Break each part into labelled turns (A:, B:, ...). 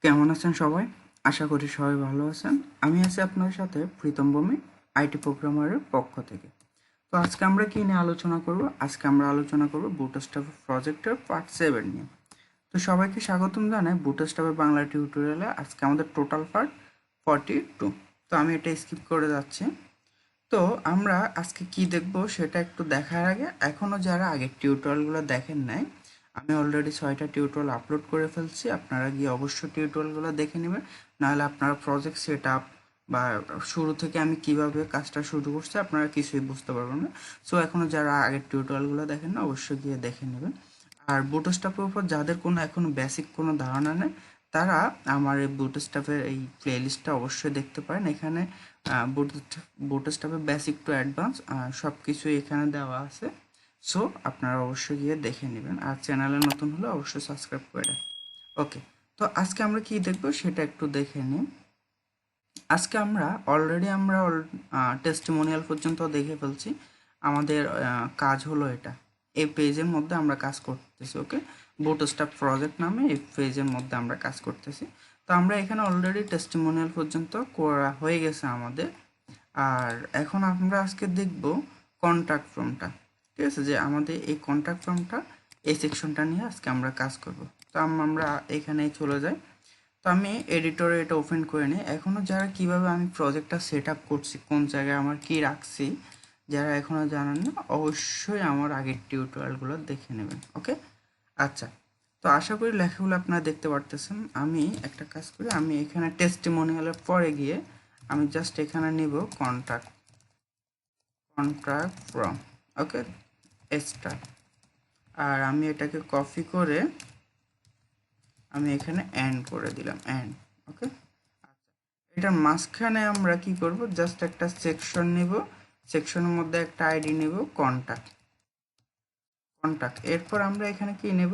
A: কেমন আছেন সবাই? আশা করি সবাই ভালো আছেন। আমি আছি আপনার সাথে প্রীতম ভৌমিক, আইটি প্রোগ্রামারের পক্ষ থেকে। তো আজকে আমরা কি নিয়ে আলোচনা করব? আজকে আমরা আলোচনা করব বুটস্ট্র্যাপ প্রজেক্টের পার্ট 7 নিয়ে। তো সবাইকে স্বাগতম জানাই বুটস্ট্র্যাপের বাংলা টিউটোরিয়ালে। আজকে আমাদের টোটাল পার্ট 42। তো আমি এটা স্কিপ করে যাচ্ছি। তো আমরা আজকে কি দেখব সেটা একটু দেখার আগে এখনও যারা আগের টিউটোরিয়ালগুলো দেখেন নাই, আমি অলরেডি 6টা টিউটোরিয়াল আপলোড করে ফেলছি। আপনারা গিয়ে অবশ্যই টিউটোরিয়ালগুলো দেখে নেবেন, নাহলে আপনারা প্রজেক্ট সেট আপ বা শুরু থেকে আমি কিভাবে কাজটা শুরু করছি আপনারা কিছুই বুঝতে পারবেন না। সো এখনও যারা আগের টিউটোরিয়ালগুলো দেখেন না, অবশ্যই গিয়ে দেখে নেবেন। আর বুটস্ট্র্যাপের উপর যাদের কোনো এখনো বেসিক কোনো ধারণা নেই, তারা আমার এই বুটস্ট্র্যাপের এই প্লেলিস্টটা অবশ্যই দেখতে পারেন। এখানে বুটস্ট্র্যাপের বেসিক টু অ্যাডভান্স সব কিছুই এখানে দেওয়া আছে। সো আপনারা অবশ্যই গিয়ে দেখে নেবেন, আর চ্যানেলে নতুন হলে অবশ্যই সাবস্ক্রাইব করে দেন। ওকে, তো আজকে আমরা কি দেখব সেটা একটু দেখে নিই। আজকে আমরা অলরেডি টেস্টিমোনিয়াল পর্যন্ত দেখে ফেলছি। আমাদের কাজ হলো এটা, এই পেজের মধ্যে আমরা কাজ করতেছি। ওকে, বুটস্ট্র্যাপ প্রজেক্ট নামে এই পেজের মধ্যে আমরা কাজ করতেছি। তো আমরা এখানে অলরেডি টেস্টিমোনিয়াল পর্যন্ত করা হয়ে গেছে আমাদের। আর এখন আমরা আজকে দেখব কন্ট্যাক্ট ফর্মটা। ঠিক আছে, যে আমাদের এই কন্ট্যাক্ট ফর্মটা, এই সেকশনটা নিয়ে আজকে আমরা কাজ করব। তো আমরা এখানে চলে যাই। তো আমি এডিটরে এটা ওপেন করে নিই। এখনও যারা কিভাবে আমি প্রজেক্টটা সেট আপ করছি, কোন জায়গায় আমার কি রাখছি, যারা এখনও জানেন না, অবশ্যই আমার আগের টিউটোরিয়ালগুলো দেখে নেবেন। ওকে, আচ্ছা। তো আশা করি লেখাগুলো আপনারা দেখতে পারতেছেন। আমি একটা কাজ করি, আমি এখানে টেস্টিমোনিয়ালের পরে গিয়ে আমি জাস্ট এখানে নিব কন্ট্যাক্ট ফ্রম। Okay, star. আর আমি এটাকে কপি করে আমি এখানে অ্যান্ড করে দিলাম, অ্যান্ড। ওকে, এটার মাঝখানে আমরা কি করব, জাস্ট একটা সেকশন নিব, সেকশনের মধ্যে একটা আইডি নিব, কন্টাক্ট। এরপর আমরা এখানে কি নেব,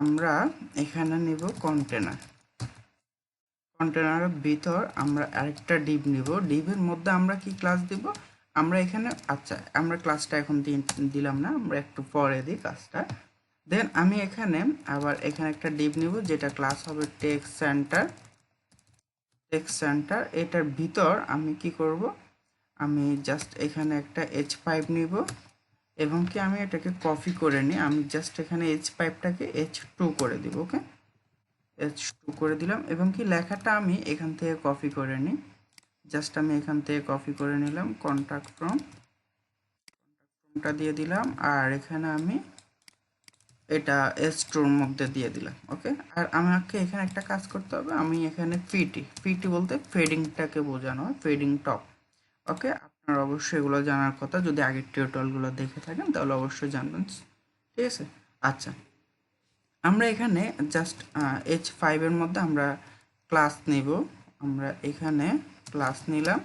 A: আমরা এখানে নিব কন্টেনারের ভিতর আমরা আরেকটা ডিভ নিব। ডিভের মধ্যে আমরা কি ক্লাস দিব, আমরা এখানে, আচ্ছা আমরা ক্লাসটা এখন দিলাম না, আমরা একটু পরে দিই কাজটা। দেন আমি এখানে আবার এখানে একটা ডিভ নিব, যেটা ক্লাস হবে টেক্সট সেন্টার। এটার ভিতর আমি কি করব, আমি জাস্ট এখানে একটা H5 নিব এবং কি আমি এটাকে কপি করে নিই। আমি জাস্ট এখানে H5টাকে H2 করে দিব। ওকে, H2 করে দিলাম এবং কি লেখাটা আমি এখান থেকে কপি করে নিই। জাস্ট আমি এখান থেকে কপি করে নিলাম, কন্ট্যাক্ট ফ্রমটা দিয়ে দিলাম, আর এখানে আমি এটা S2 এর মধ্যে দিয়ে দিলাম। ওকে, আর আমাকে এখানে একটা কাজ করতে হবে, আমি এখানে পিটি বলতে ফেডিংটাকে বোঝানো হয়, ফেডিং টপ। ওকে, আপনারা অবশ্যই এগুলো জানার কথা, যদি আগের টিউটোরিয়ালগুলো দেখে থাকেন তাহলে অবশ্যই জানবেন। ঠিক আছে, আচ্ছা। আমরা এখানে জাস্ট H5 এর মধ্যে আমরা ক্লাস নিব। আমরা এখানে ক্লাস নিলাম,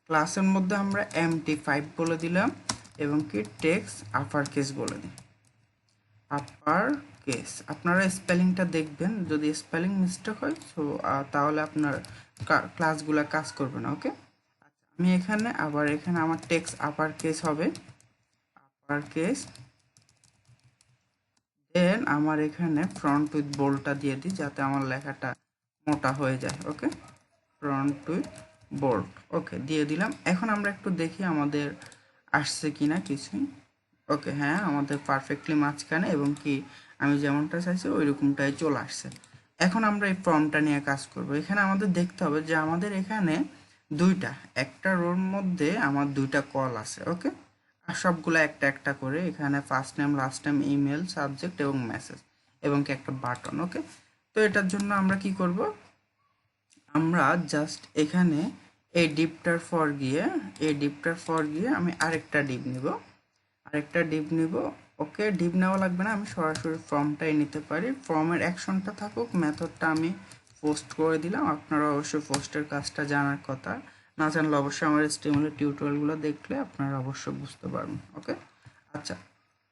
A: ক্লাসের মধ্যে আমরা MT5 বলে দিলাম এবং কি টেক্সট আপার কেস বলে দিই, আপার কেস। আপনারা স্পেলিংটা দেখবেন, যদি স্পেলিং মিস্টেক হয় সো তাহলে আপনার ক্লাসগুলো কাজ করবে না। ওকে, আমি এখানে আবার এখানে আমার টেক্সট আপার কেস হবে, আপার কেস। দেন আমার এখানে ফ্রন্ট উইথ বোল্ডটা দিয়ে দিই, যাতে আমার লেখাটা মোটা হয়ে যায়। ওকে, ফ্রন্ট উইথ বোল্ড। ওকে, দিয়ে দিলাম। এখন আমরা একটু দেখি আমাদের আসছে কিনা কিছুই। ওকে, হ্যাঁ আমাদের পারফেক্টলি মাঝখানে এবং কি আমি যেমনটা চাইছি ওই রকমটাই চলে আসছে। এখন আমরা এই ফর্মটা নিয়ে কাজ করব। এখানে আমাদের দেখতে হবে যে আমাদের এখানে একটা রোর মধ্যে আমার দুইটা কল আছে। ওকে, আর সবগুলো একটা একটা করে, এখানে first name, last name, email, subject এবং মেসেজ এবং কি একটা বাটন। ওকে, তো এটার জন্য আমরা কি করব, আমরা জাস্ট এখানে এই ডিপটার ফর গিয়ে আমি আরেকটা ডিপ নিব। ওকে, ডিপ নেওয়া লাগবে না, আমি সরাসরি ফর্মটাই নিতে পারি। ফর্মের অ্যাকশনটা থাকুক, মেথডটা আমি পোস্ট করে দিলাম। আপনারা অবশ্যই পোস্টের কাজটা জানার কথা, না জানলে অবশ্যই আমার স্টিমুলের টিউটোরিয়ালগুলো দেখলে আপনারা অবশ্যই বুঝতে পারবেন। ওকে, আচ্ছা।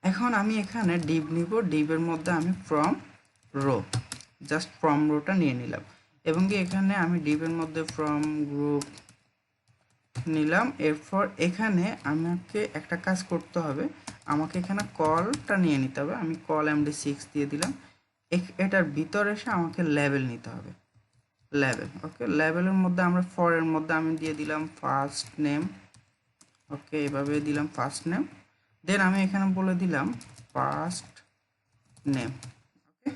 A: এখন আমি এখানে ডিপ নিব, ডিপের মধ্যে আমি ফ্রম রো, জাস্ট ফ্রম রোটা নিয়ে নিলাম এবং কি এখানে আমি ডিপের মধ্যে ফ্রম গ্রুপ নিলাম। এরপর এখানে আমাকে একটা কাজ করতে হবে, আমাকে এখানে কলটা নিয়ে নিতে হবে। আমি কল MD6 দিয়ে দিলাম। এটার ভিতরে এসে আমাকে লেভেল নিতে হবে, লেভেল। ওকে, লেভেলের মধ্যে আমরা ফরের মধ্যে আমি দিয়ে দিলাম ফার্স্ট নেম। ওকে, এভাবে দিলাম ফার্স্ট নেম, দেন আমি এখানে বলে দিলাম ফার্স্ট নেম। ওকে,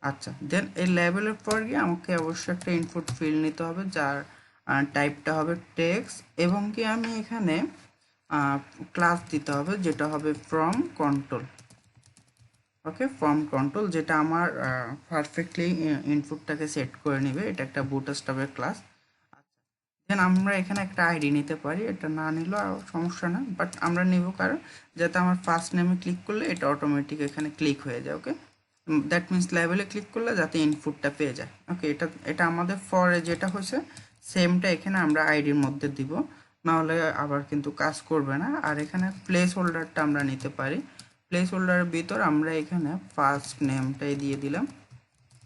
A: আচ্ছা, দেন এই লেভেলের পর গিয়ে আমাকে অবশ্যই একটা ইনপুট ফিল্ড নিতে হবে, যার টাইপটা হবে টেক্সট, এবং কি আমি এখানে ক্লাস দিতে হবে যেটা হবে from control. Okay, form control, যেটা আমার পারফেক্টলি ইনপুটটাকে সেট করে নেবে। এটা একটা বুটস্ট্র্যাপের ক্লাস। দেন আমরা এখানে একটা আইডি নিতে পারি, এটা না নিলেও সমস্যা না, বাট আমরা নিব কারণ যাতে আমার ফার্স্ট নেমে ক্লিক করলে এটা অটোমেটিক এখানে ক্লিক হয়ে যায়। ওকে, দ্যাট মিনস লেভেলে ক্লিক করলে যাতে ইনপুটটা পেয়ে যায়। ওকে, এটা এটা আমাদের ফরে যেটা হয়েছে সেমটা এখানে আমরা আইডির মধ্যে দিব, নাহলে আবার কিন্তু কাজ করবে না। আর এখানে প্লেস হোল্ডারটা আমরা নিতে পারি, প্লেস হোল্ডারের ভিতর আমরা এখানে ফার্স্ট নেমটাই দিয়ে দিলাম,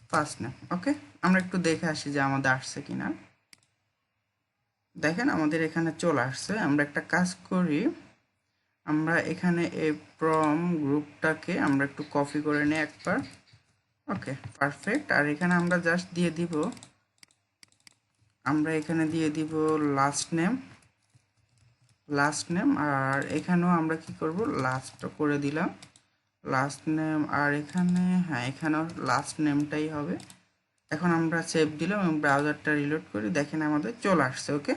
A: ফার্স্ট নেম। ওকে, আমরা একটু দেখে আসি যে আমাদের আসছে কিনা। দেখেন আমাদের এখানে চলে আসছে। আমরা একটা কাজ করি, আমরা এখানে এই ফ্রম গ্রুপটাকে আমরা একটু কপি করে নিই একবার। ওকে, পারফেক্ট। আর এখানে আমরা জাস্ট দিয়ে দিব, আমরা এখানে দিয়ে দিব লাস্ট নেম, লাস্ট নেম। আর এখানেও আমরা কি করব, লাস্ট করে দিলাম লাস্ট নেম। আর এখানে হ্যাঁ, এখানেও লাস্ট নেমটাই হবে। এখন আমরা সেভ দিলাম এবং ব্রাউজারটা রিলোড করি, দেখেন আমাদের চলে আসছে। ওকে,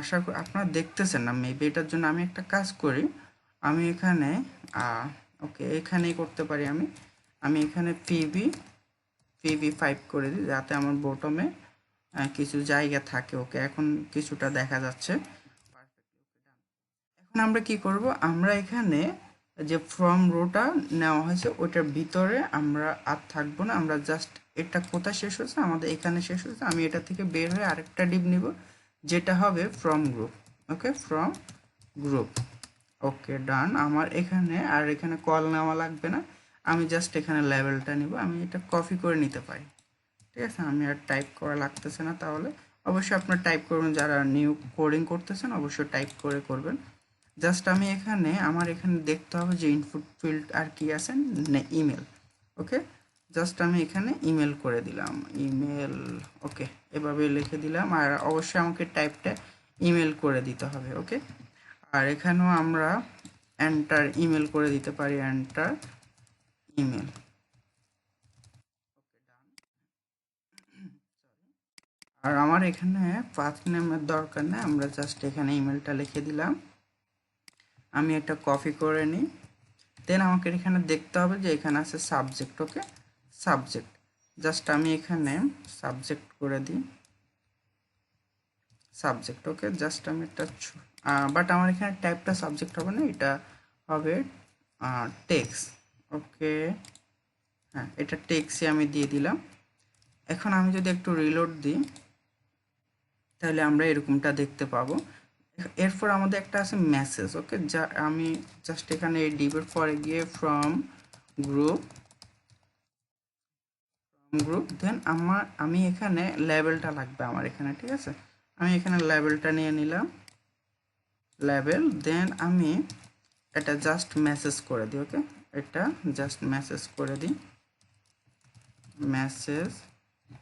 A: আশা করি আপনারা দেখতেছেন না মেবি, এটার জন্য আমি একটা কাজ করি, আমি এখানে ওকে এখানেই করতে পারি। আমি এখানে PV5 করে দিই যাতে আমার বটমে কিছু জায়গা থাকে। ওকে, এখন কিছুটা দেখা যাচ্ছে। এখন আমরা কি করব, আমরা এখানে যে ফ্রম রোটা নেওয়া হয়েছে ওইটার ভিতরে আমরা আর থাকবো না, আমরা জাস্ট এটা কোথায় শেষ হয়েছে, আমাদের এখানে শেষ হয়েছে। আমি এটা থেকে বের হয়ে আরেকটা ডিপ নিব যেটা হবে form group. Okay, form group. Okay, done. আমার এখানে আর এখানে কল নেওয়া লাগবে না, আমি জাস্ট এখানে লেভেলটা নিব। আমি এটা কপি করে নিতে পারি, ঠিক আছে, আমি আর টাইপ করা লাগতেছে না। তাহলে অবশ্যই আপনার টাইপ করবেন, যারা নিউ কোডিং করতেছেন অবশ্যই টাইপ করে করবেন। জাস্ট আমি এখানে আমার এখানে দেখতে হবে যে ইনপুট ফিল্ড আর কি আছে, ইমেল। ওকে, জাস্ট আমি এখানে ইমেল করে দিলাম, ইমেল। ওকে, এভাবে লিখে দিলাম। আর অবশ্যই আমাকে টাইপটা ইমেল করে দিতে হবে। ওকে, আর এখানেও আমরা এন্টার ইমেল করে দিতে পারি, এন্টার ইমেল। আর আমার এখানে ফার্স্ট নেমের দরকার নেই, আমরা জাস্ট এখানে ইমেলটা লিখে দিলাম। আমি একটা কপি করে নিই, দেন আমাকে এখানে দেখতে হবে যে এখানে আছে সাবজেক্ট। ওকে, সাবজেক্ট, জাস্ট আমি এখানে সাবজেক্ট করে দিই, সাবজেক্ট। ওকে, জাস্ট আমি একটা বাট আমার এখানে টাইপটা সাবজেক্ট হবে না, এটা হবে টেক্সট। ওকে, হ্যাঁ, এটা টেক্সটই আমি দিয়ে দিলাম। এখন আমি যদি একটু রিলোড দিই তাহলে আমরা এরকমটা দেখতে পাবো। এরপর আমাদের একটা আছে মেসেজ। ওকে, যা আমি জাস্ট এখানে এই ডিপের পরে গিয়ে ফ্রম গ্রুপ, দেন আমি এখানে লেভেলটা লাগবে আমার এখানে, ঠিক আছে, আমি এখানে লেভেলটা নিয়ে নিলাম, লেভেল। দেন আমি এটা জাস্ট মেসেজ করে দিই। ওকে, এটা জাস্ট মেসেজ করে দিই, মেসেজ।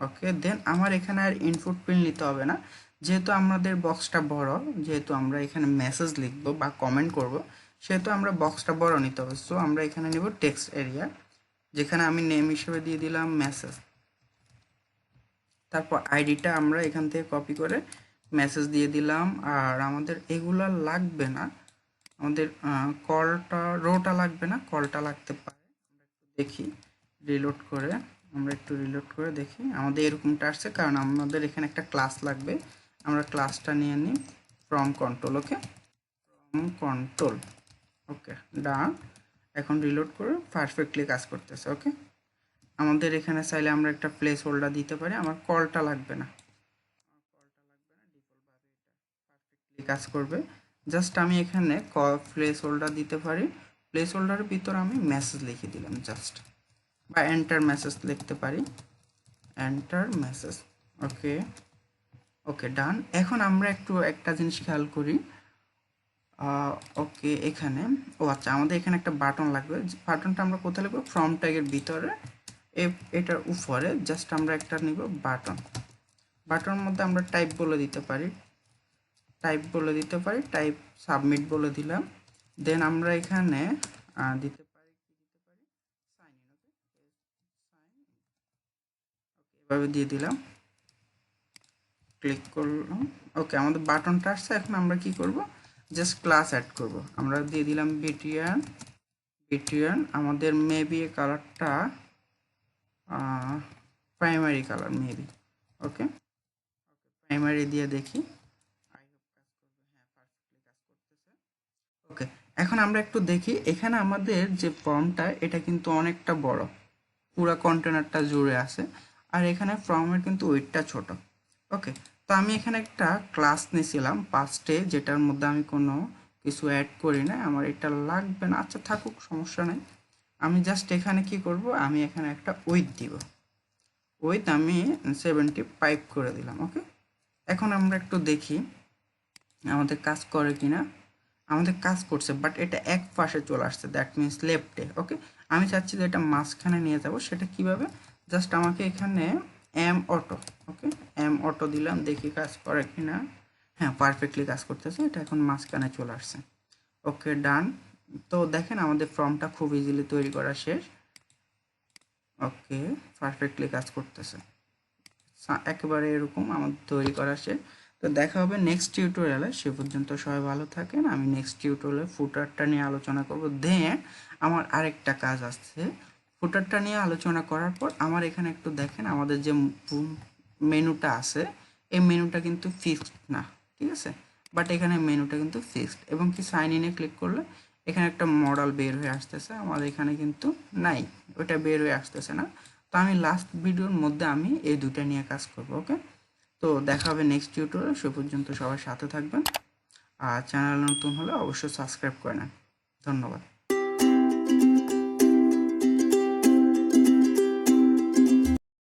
A: ওকে, দেন আমার এখানে আর ইনপুট ফিল্ড নিতে হবে না, যেহেতু আমাদের বক্সটা বড়, যেহেতু আমরা এখানে মেসেজ লিখবো বা কমেন্ট করব, সেহেতু আমরা বক্সটা বড় নিতে হবে। সো আমরা এখানে নিব টেক্সট এরিয়া, যেখানে আমি নেম হিসেবে দিয়ে দিলাম মেসেজ। তারপর আইডিটা আমরা এখান থেকে কপি করে মেসেজ দিয়ে দিলাম। আর আমাদের এগুলা লাগবে না, আমাদের কলটা রোটা লাগবে না, কলটা লাগতে পারে। আমরা একটু দেখি রিলোড করে, আমরা একটু রিলোড করে দেখি আমাদের এরকমটা আসছে, কারণ আমাদের এখানে একটা ক্লাস লাগবে। আমরা ক্লাসটা নিয়ে নিই form control. Okay, form control. Okay, done. এখন রিলোড করে পারফেক্টলি কাজ করতেছে। ওকে, আমাদের এখানে চাইলে আমরা একটা প্লেস হোল্ডার দিতে পারি, আমার কলটা লাগবে না, ডিফল্টভাবে এটা পারফেক্টলি কাজ করবে। জাস্ট আমি এখানে প্লেস হোল্ডার দিতে পারি, প্লেস হোল্ডারের ভিতর আমি মেসেজ লিখে দিলাম জাস্ট, বা এন্টার মেসেজ লিখতে পারি, এন্টার মেসেজ। ওকে, ওকে, ডান। এখন আমরা একটু একটা জিনিস খেয়াল করি। ওকে, এখানে আচ্ছা, আমাদের এখানে একটা বাটন লাগবে, বাটনটা আমরা কোথায় লিখবো, ফ্রম ট্যাগের ভিতরে এটার উপরে জাস্ট আমরা একটা নিব বাটন। বাটনের মধ্যে আমরা টাইপ বলে দিতে পারি, টাইপ সাবমিট বলে দিলাম। দেন আমরা এখানে দিতে পারি সাইন ইন। এভাবে দিয়ে দিলাম, ক্লিক করলাম। ওকে, আমাদের বাটনটা আসছে। এখন আমরা কি করব, জাস্ট ক্লাস অ্যাড করব। আমরা দিয়ে দিলাম বিটিএন আমাদের মেবি কালারটা প্রাইমারি কালার মেবি। ওকে, প্রাইমারি দিয়ে দেখি। ওকে, এখন আমরা একটু দেখি এখানে আমাদের যে ফর্মটা এটা কিন্তু অনেকটা বড়, পুরো কন্টেনারটা জুড়ে আছে, আর এখানে ফর্মের কিন্তু ওয়েটটা ছোট। ওকে, তো আমি এখানে একটা ক্লাস নিয়েছিলাম পাস্টে, যেটার মধ্যে আমি কোনো কিছু অ্যাড করি না, আমার এটা লাগবে না। আচ্ছা থাকুক, সমস্যা নেই। আমি জাস্ট এখানে কি করব, আমি এখানে একটা উইথ দিব, উইথ আমি 75 করে দিলাম। ওকে, এখন আমরা একটু দেখি আমাদের কাজ করে কিনা। আমাদের কাজ করছে, বাট এটা এক পাশে চলে আসছে, দ্যাট মিনস লেফটে। ওকে, আমি চাচ্ছি যে এটা মাঝখানে নিয়ে যাব। সেটা কিভাবে, জাস্ট আমাকে এখানে এম অটো, ওকে এম অটো দিলাম, দেখি কাজ করে কিনা। হ্যাঁ, পারফেক্টলি কাজ করতেছে, এটা এখন মাঝখানে চলে আসছে। ওকে, ডান। তো দেখেন আমাদের ফর্মটা খুব ইজিলি তৈরি করা শেষ। ওকে, পারফেক্টলি কাজ করতেছে, একেবারে এরকম আমাদের তৈরি করা শেষ। তো দেখা হবে নেক্সট টিউটোরিয়ালে। সে পর্যন্ত সবাই ভালো থাকেন। আমি নেক্সট টিউটোরিয়ালে ফুটারটা নিয়ে আলোচনা করব। দেন আমার আরেকটা কাজ আসছে, ফুটারটা নিয়ে আলোচনা করার পর আমার এখানে একটু দেখেন আমাদের যে মেনুটা আছে, এই মেনুটা কিন্তু ফিক্সড না, ঠিক আছে, বাট এখানে মেনুটা কিন্তু ফিক্সড। এবং কি সাইন ইনে ক্লিক করলে এখানে একটা মডেল বের হয়ে আসতেছে, আমাদের এখানে কিন্তু নাই, ওটা বের হয়ে আসতেছে না। তো আমি লাস্ট ভিডিওর মধ্যে আমি এই দুটা নিয়ে কাজ করব। ওকে, তো দেখা হবে নেক্সট টিউটোরিয়াল। সে পর্যন্ত সবাই সাথে থাকবেন, আর চ্যানেল নতুন হলে অবশ্যই সাবস্ক্রাইব করে নেন। ধন্যবাদ।